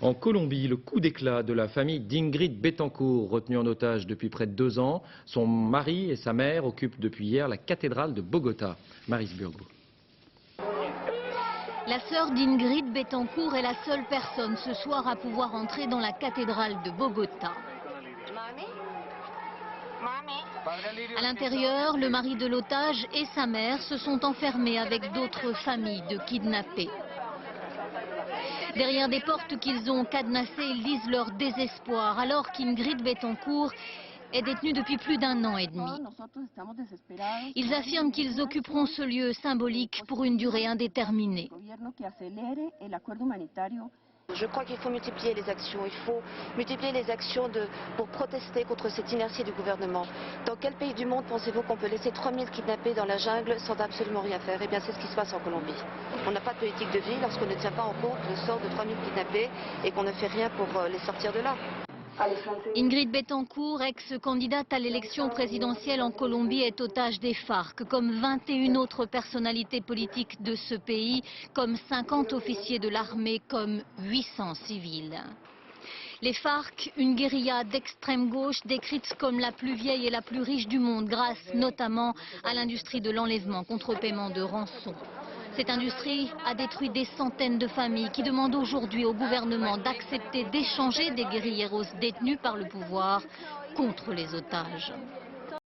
En Colombie, le coup d'éclat de la famille d'Ingrid Betancourt, retenue en otage depuis près de 2 ans. Son mari et sa mère occupent depuis hier la cathédrale de Bogota. Maryse Burgo. La sœur d'Ingrid Betancourt est la seule personne ce soir à pouvoir entrer dans la cathédrale de Bogota. À l'intérieur, le mari de l'otage et sa mère se sont enfermés avec d'autres familles de kidnappés. Derrière des portes qu'ils ont cadenassées, ils disent leur désespoir, alors qu'Ingrid Betancourt est détenue depuis plus d'1 an et demi. Ils affirment qu'ils occuperont ce lieu symbolique pour une durée indéterminée. Je crois qu'il faut multiplier les actions. Il faut multiplier les actions pour protester contre cette inertie du gouvernement. Dans quel pays du monde pensez-vous qu'on peut laisser 3000 kidnappés dans la jungle sans absolument rien faire? Eh bien, c'est ce qui se passe en Colombie. On n'a pas de politique de ville lorsqu'on ne tient pas en compte le sort de 3000 kidnappés et qu'on ne fait rien pour les sortir de là. Ingrid Betancourt, ex-candidate à l'élection présidentielle en Colombie, est otage des FARC, comme 21 autres personnalités politiques de ce pays, comme 50 officiers de l'armée, comme 800 civils. Les FARC, une guérilla d'extrême gauche décrite comme la plus vieille et la plus riche du monde, grâce notamment à l'industrie de l'enlèvement contre paiement de rançon. Cette industrie a détruit des centaines de familles qui demandent aujourd'hui au gouvernement d'accepter d'échanger des guérilleros détenus par le pouvoir contre les otages.